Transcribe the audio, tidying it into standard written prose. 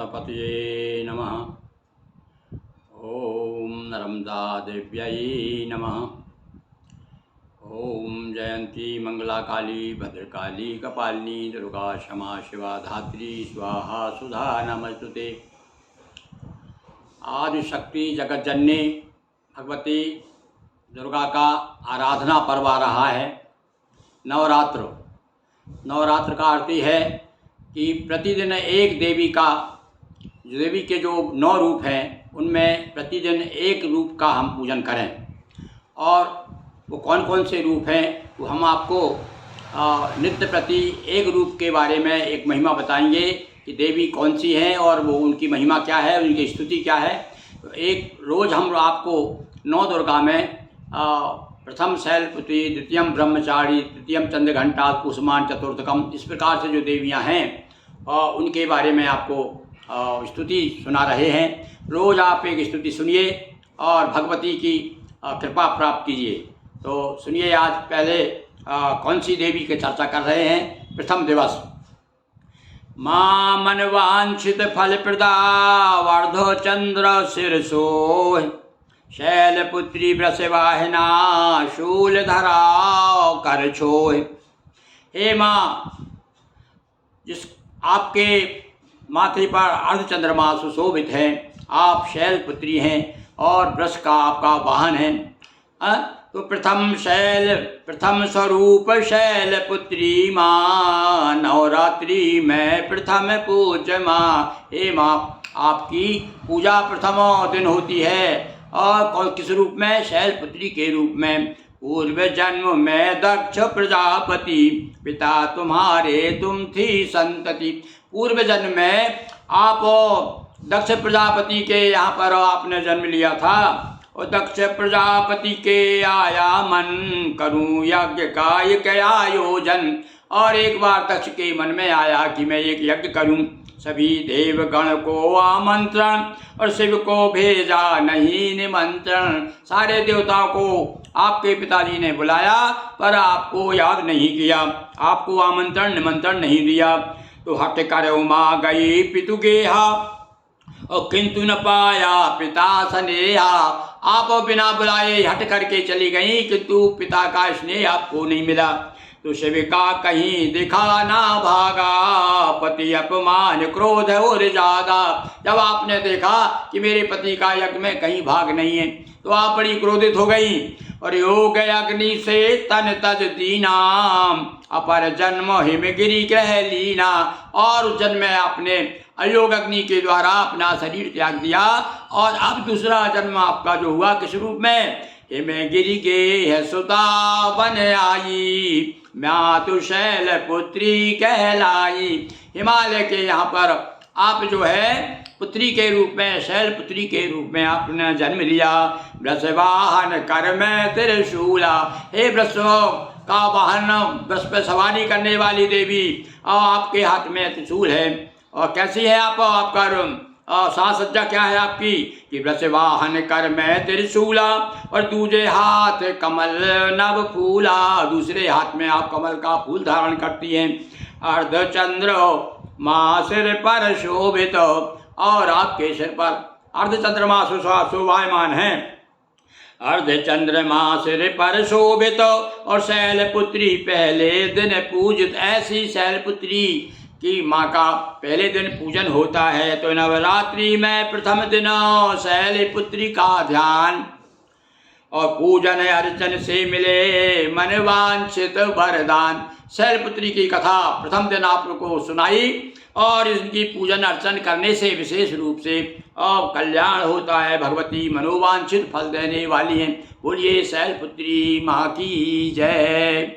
गणपतये नमः। ओम नर्मदा देव्यै नमः। ओम जयंती मंगला काली भद्रकाली कपालिनी दुर्गा क्षमा शिवा धात्री स्वाहा सुधा नमस्तुते। आदिशक्ति जगतजननी भगवती दुर्गा का आराधना पर्व आ रहा है। नवरात्र का अर्थ है कि प्रतिदिन एक देवी के जो 9 रूप हैं उनमें प्रतिदिन एक रूप का हम पूजन करें। और वो कौन कौन से रूप हैं वो हम आपको नित्य प्रति एक रूप के बारे में एक महिमा बताएंगे कि देवी कौन सी हैं और वो उनकी महिमा क्या है, उनकी स्तुति क्या है। तो एक रोज़ हम आपको 9 दुर्गा में प्रथम शैलपुत्री, द्वितीयम ब्रह्मचारी, तृतीयम चंद्रघंटा, कुसुमान चतुर्थकम, इस प्रकार से जो देवियां हैं उनके बारे में आपको स्तुति सुना रहे हैं। रोज़ आप एक स्तुति सुनिए और भगवती की कृपा प्राप्त कीजिए। तो सुनिए, आज पहले कौन सी देवी की चर्चा कर रहे हैं। प्रथम दिवस मां मनवांछित फल प्रदा वर्धो चंद्र शीर्षो शैलपुत्री वृषवाहिना शूलधरा कर छोय। हे माँ, जिस आपके माथे पर अर्धचंद्रमा सुशोभित है, आप शैलपुत्री हैं और वृष का आपका वाहन है। तो प्रथम स्वरूप शैलपुत्री माँ, नवरात्रि में प्रथम पूज माँ। हे माँ, आपकी पूजा प्रथम दिन होती है और किस रूप में? शैलपुत्री के रूप में। पूर्व जन्म में दक्ष प्रजापति पिता तुम्हारे तुम थी संतति। पूर्व जन्म में आप दक्ष प्रजापति के यहाँ पर आपने जन्म लिया था और दक्ष प्रजापति के आया मन करूं यज्ञ का एक आयोजन। और एक बार दक्ष के मन में आया कि मैं एक यज्ञ करूं। सभी देवगण को आमंत्रण और शिव को भेजा नहीं निमंत्रण। सारे देवताओं को आपके पिताजी ने बुलाया पर आपको याद नहीं किया, आपको आमंत्रण निमंत्रण नहीं दिया। तो हट कर उमा गई पितु गेहा और किंतु न पाया पिता स्नेहा। आप बिना बुलाए हट करके चली गई किंतु पिता का स्नेह आपको नहीं मिला। तो शिव का कहीं दिखा ना भागा, पति अपमान क्रोध और ज्यादा। जब आपने देखा कि मेरे पति का यज्ञ में कहीं भाग नहीं है तो आप बड़ी क्रोधित हो गई। और योग अग्नि से तन तज दीना, अपर जन्म हिमगिरी ग्रह लीना। और उस जन्म में आपने अयोग अग्नि के द्वारा अपना शरीर त्याग दिया और अब दूसरा जन्म आपका जो हुआ किस रूप में? हिमगिरी के है सुता बन आई, मातु शैलपुत्री कहलाई। हिमालय के यहाँ पर आप जो है पुत्री के रूप में, शैलपुत्री के रूप में आपने जन्म लिया। वृषवाहन कर में त्रिशूला। हे वृष का वाहन, वृष पर सवारी करने वाली देवी, आपके हाथ में त्रिशूल है। और कैसी है आप? आपका साज सज्जा क्या है आपकी? कि वृषवाहन कर में त्रिशूला और दूजे हाथ कमल नव फूला। दूसरे हाथ में आप कमल का फूल धारण करती हैं। अर्धचंद्र माँ सिर पर शोभित, और आपके सिर पर अर्धचंद्रमा शोभायमान है। अर्धचंद्रमा सिर पर शोभित और शैलपुत्री पहले दिन पूजित। ऐसी शैलपुत्री कि माँ का पहले दिन पूजन होता है। तो नवरात्रि में प्रथम दिन शैलपुत्री का ध्यान और पूजन अर्चन से मिले मनवांछित वरदान। शैलपुत्री की कथा प्रथम दिन आप लोग को सुनाई और इनकी पूजन अर्चन करने से विशेष रूप से कल्याण होता है। भगवती मनोवांछित फल देने वाली हैं। बोलिए शैलपुत्री माँ की जय।